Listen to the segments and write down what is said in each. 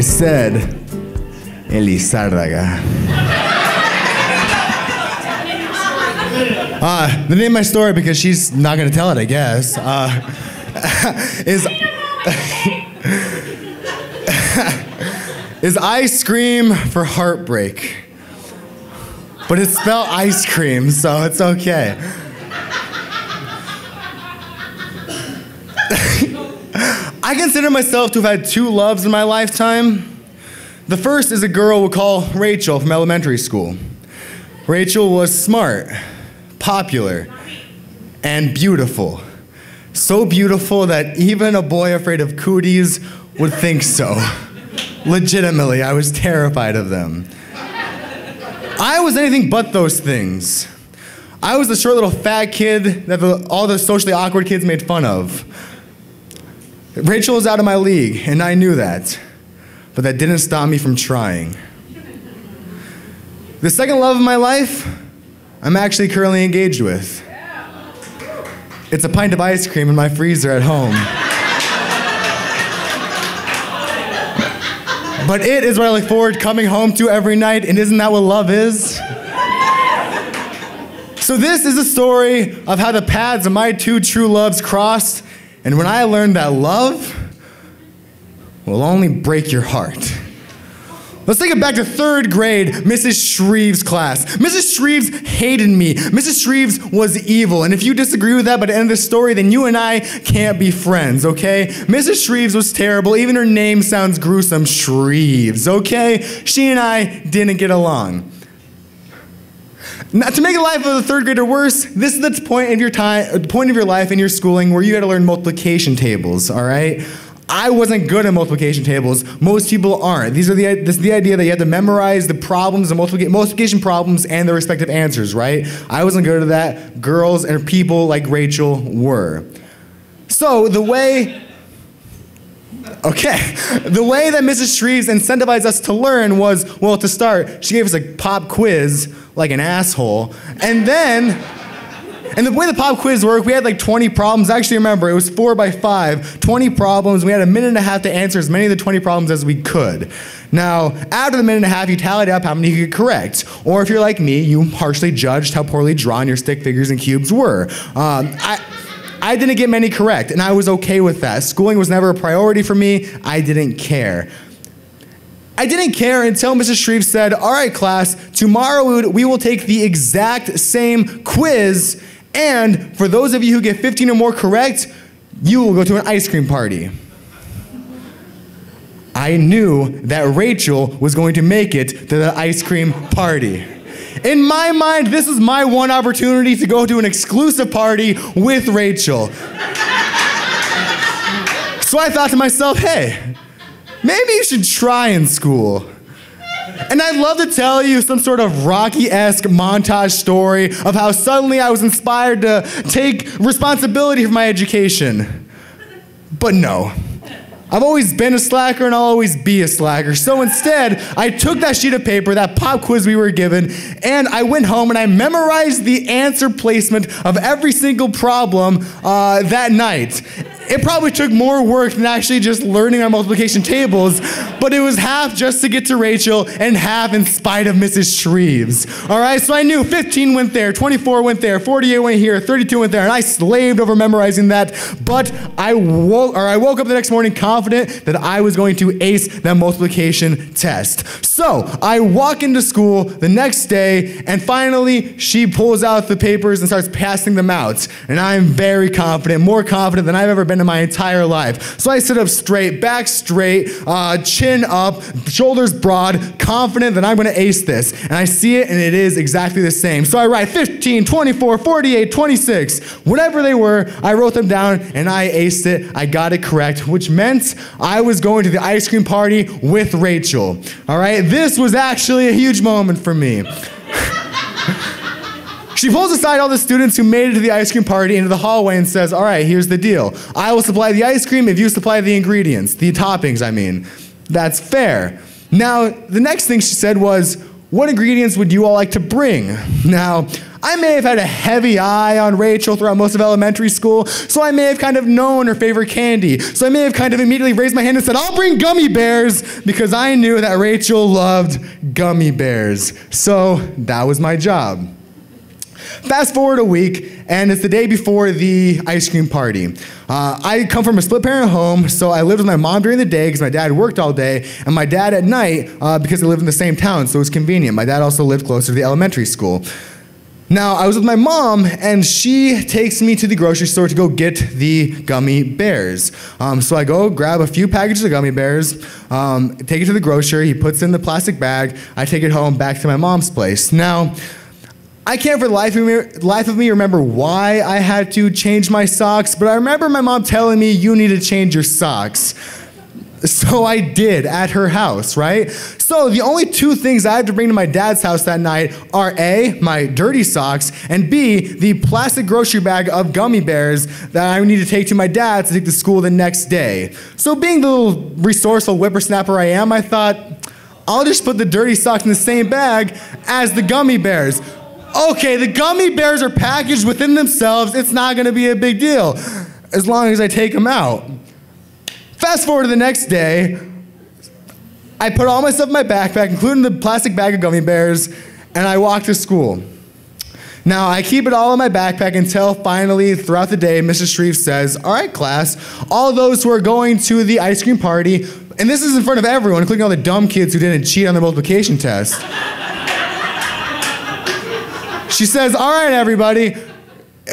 I said, Elizarraga. The name of my story, because she's not gonna tell it, I guess, is ice cream for heartbreak. But it's spelled ice cream, so it's okay. I consider myself to have had two loves in my lifetime. The first is a girl we'll call Rachel from elementary school. Rachel was smart, popular, and beautiful. So beautiful that even a boy afraid of cooties would think so. Legitimately, I was terrified of them. I was anything but those things. I was the short little fat kid that all the socially awkward kids made fun of. Rachel was out of my league, and I knew that. But that didn't stop me from trying. The second love of my life, I'm actually currently engaged with. It's a pint of ice cream in my freezer at home. But it is what I look forward to coming home to every night, and isn't that what love is? So this is a story of how the paths of my two true loves crossed, and when I learned that love will only break your heart. Let's take it back to third grade, Mrs. Shreve's class. Mrs. Shreves hated me. Mrs. Shreves was evil. And if you disagree with that by the end of this story, then you and I can't be friends, okay? Mrs. Shreves was terrible. Even her name sounds gruesome, Shreves, okay? She and I didn't get along. Now, to make the life of a third grader worse, this is the point of your life in your schooling where you had to learn multiplication tables, all right? I wasn't good at multiplication tables. Most people aren't. This is the idea that you have to memorize the problems, the multiplication problems, and their respective answers, right? I wasn't good at that. Girls and people like Rachel were. So the way that Mrs. Shreves incentivized us to learn was, well, to start, she gave us a pop quiz like an asshole, and the way the pop quiz worked, we had like 20 problems. Actually, remember, it was 4 by 5, 20 problems. We had a minute and a half to answer as many of the 20 problems as we could. Now, after the minute and a half, you tallied up how many you could correct. Or if you're like me, you harshly judged how poorly drawn your stick figures and cubes were. I didn't get many correct, and I was okay with that. Schooling was never a priority for me. I didn't care. I didn't care until Mrs. Shreve said, all right, class, tomorrow we will take the exact same quiz, and for those of you who get 15 or more correct, you will go to an ice cream party. I knew that Rachel was going to make it to the ice cream party. In my mind, this was my one opportunity to go to an exclusive party with Rachel. So I thought to myself, hey, maybe you should try in school. And I'd love to tell you some sort of Rocky-esque montage story of how suddenly I was inspired to take responsibility for my education. But no. I've always been a slacker and I'll always be a slacker. So instead, I took that sheet of paper, that pop quiz we were given, and I went home and I memorized the answer placement of every single problem that night. It probably took more work than actually just learning our multiplication tables, but it was half just to get to Rachel and half in spite of Mrs. Shreves. All right, so I knew 15 went there, 24 went there, 48 went here, 32 went there, and I slaved over memorizing that, but I woke up the next morning confident that I was going to ace that multiplication test. So I walk into school the next day, and finally she pulls out the papers and starts passing them out, and I'm very confident, more confident than I've ever been in my entire life. So I sit up straight, back straight, chin up, shoulders broad, confident that I'm going to ace this. And I see it, and it is exactly the same. So I write 15, 24, 48, 26, whatever they were, I wrote them down, and I aced it. I got it correct, which meant I was going to the ice cream party with Rachel. All right, this was actually a huge moment for me. She pulls aside all the students who made it to the ice cream party into the hallway and says, all right, here's the deal. I will supply the ice cream if you supply the ingredients, the toppings, I mean. That's fair. Now, the next thing she said was, what ingredients would you all like to bring? Now, I may have had a heavy eye on Rachel throughout most of elementary school, so I may have kind of known her favorite candy. So I may have kind of immediately raised my hand and said, I'll bring gummy bears, because I knew that Rachel loved gummy bears. So that was my job. Fast forward a week, and it's the day before the ice cream party. I come from a split-parent home, so I lived with my mom during the day because my dad worked all day, and my dad at night because they lived in the same town, so it was convenient. My dad also lived closer to the elementary school. Now, I was with my mom, and she takes me to the grocery store to go get the gummy bears. So I go grab a few packages of gummy bears, take it to the grocer, he puts it in the plastic bag, I take it home back to my mom's place. Now, I can't for the life of me remember why I had to change my socks, but I remember my mom telling me, you need to change your socks. So I did at her house, right? So the only two things I had to bring to my dad's house that night are A, my dirty socks, and B, the plastic grocery bag of gummy bears that I would need to take to my dad to take to school the next day. So being the little resourceful whippersnapper I am, I thought, I'll just put the dirty socks in the same bag as the gummy bears. Okay, the gummy bears are packaged within themselves. It's not gonna be a big deal as long as I take them out. Fast forward to the next day, I put all my stuff in my backpack, including the plastic bag of gummy bears, and I walk to school. Now, I keep it all in my backpack until finally, throughout the day, Mrs. Shreve says, all right, class, all those who are going to the ice cream party, and this is in front of everyone, including all the dumb kids who didn't cheat on their multiplication test. She says, all right, everybody,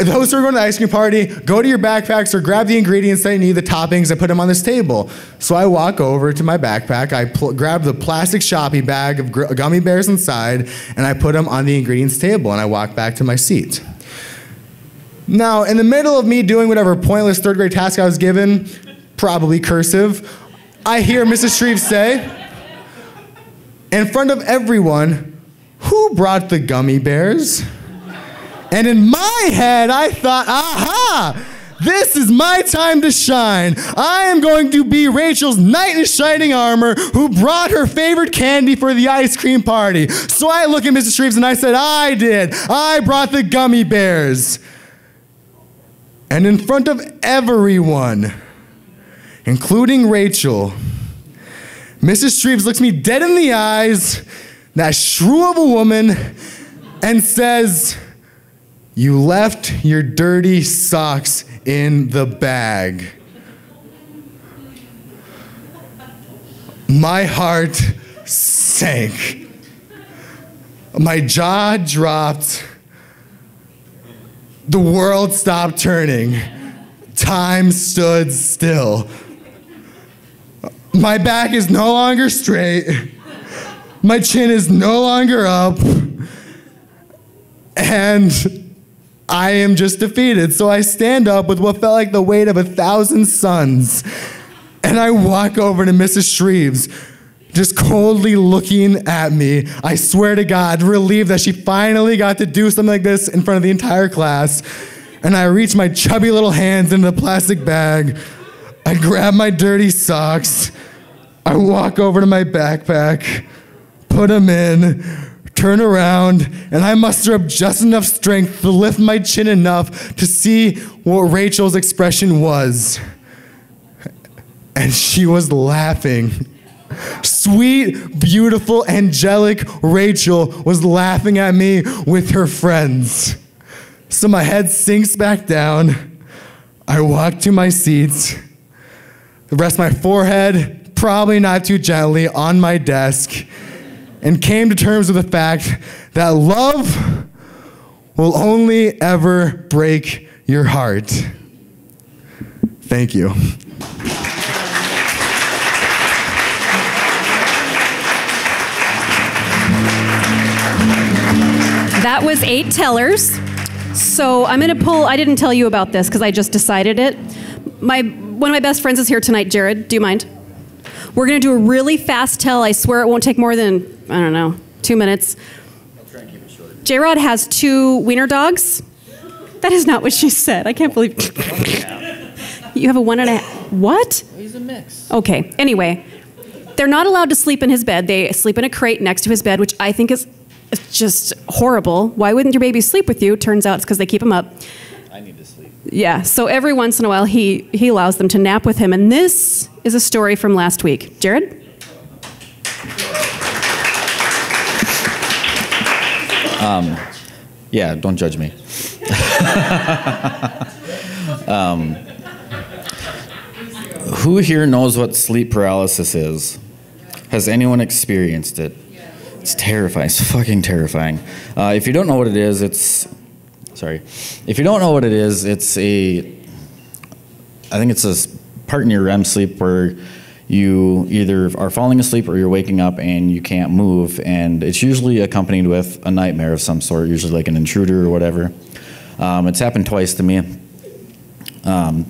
those who are going to the ice cream party, go to your backpacks or grab the ingredients that you need, the toppings, and put them on this table. So I walk over to my backpack, I grab the plastic shopping bag of gummy bears inside, and I put them on the ingredients table, and I walk back to my seat. Now, in the middle of me doing whatever pointless third grade task I was given, probably cursive, I hear Mrs. Shreve say, in front of everyone, who brought the gummy bears? And in my head, I thought, aha, this is my time to shine. I am going to be Rachel's knight in shining armor who brought her favorite candy for the ice cream party. So I look at Mrs. Shreves and I said, I did. I brought the gummy bears. And in front of everyone, including Rachel, Mrs. Shreves looks me dead in the eyes, that shrew of a woman, and says, you left your dirty socks in the bag. My heart sank. My jaw dropped. The world stopped turning. Time stood still. My back is no longer straight. My chin is no longer up. And I am just defeated. So I stand up with what felt like the weight of 1,000 suns. And I walk over to Mrs. Shreves, just coldly looking at me. I swear to God, relieved that she finally got to do something like this in front of the entire class. And I reach my chubby little hands into the plastic bag. I grab my dirty socks. I walk over to my backpack, put them in, turn around, and I muster up just enough strength to lift my chin enough to see what Rachel's expression was. And she was laughing. Sweet, beautiful, angelic Rachel was laughing at me with her friends. So my head sinks back down. I walk to my seat, rest my forehead, probably not too gently, on my desk, and came to terms with the fact that love will only ever break your heart. Thank you. That was 8 tellers. So I'm gonna pull, I didn't tell you about this because I just decided it. One of my best friends is here tonight, Jared, do you mind? We're gonna do a really fast tell. I swear it won't take more than, I don't know, 2 minutes. I'll try and keep it short. J-Rod has 2 wiener dogs. That is not what she said. I can't believe. You have a 1.5. What? He's a mix. Okay, anyway. They're not allowed to sleep in his bed. They sleep in a crate next to his bed, which I think is just horrible. Why wouldn't your baby sleep with you? Turns out it's because they keep him up. I need to sleep. Yeah, so every once in a while he allows them to nap with him. And this is a story from last week. Jared? Yeah, don't judge me. Who here knows what sleep paralysis is? Has anyone experienced it? It's terrifying. It's fucking terrifying. If you don't know what it is, If you don't know what it is, I think it's a part in your REM sleep where you either are falling asleep or you're waking up and you can't move, and it's usually accompanied with a nightmare of some sort, usually like an intruder or whatever. It's happened twice to me. Try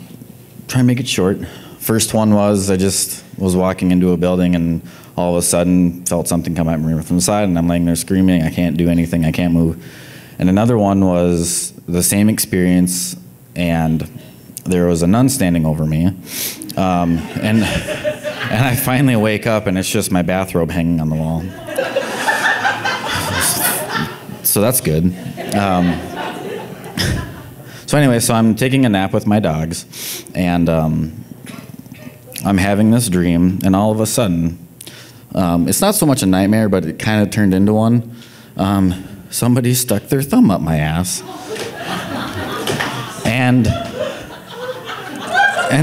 and make it short. First one was I just was walking into a building and all of a sudden felt something come at me from the side, and I'm laying there screaming, I can't do anything, I can't move. And another one was the same experience, and there was a nun standing over me. And I finally wake up and it's just my bathrobe hanging on the wall. So that's good. So anyway, so I'm taking a nap with my dogs, and I'm having this dream, and all of a sudden, it's not so much a nightmare, but it kind of turned into one. Somebody stuck their thumb up my ass. And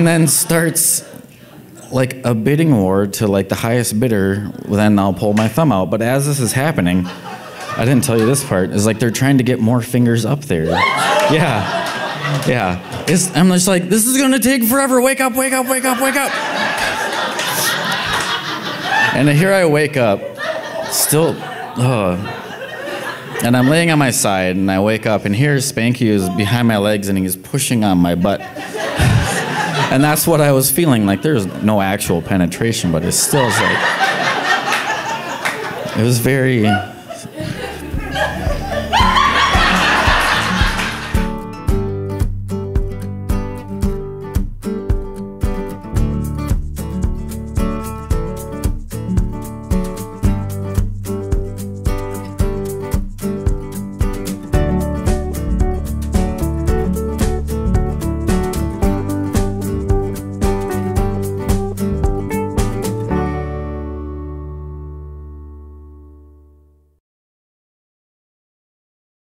then starts like a bidding war to like the highest bidder, then I'll pull my thumb out. But as this is happening, I didn't tell you this part, is like they're trying to get more fingers up there. Yeah. I'm just like, this is gonna take forever. Wake up, wake up, wake up, wake up. And here I wake up, still, and I'm laying on my side, and I wake up, and here Spanky is behind my legs, and he's pushing on my butt. And that's what I was feeling, like there's no actual penetration, but it still is like, it was very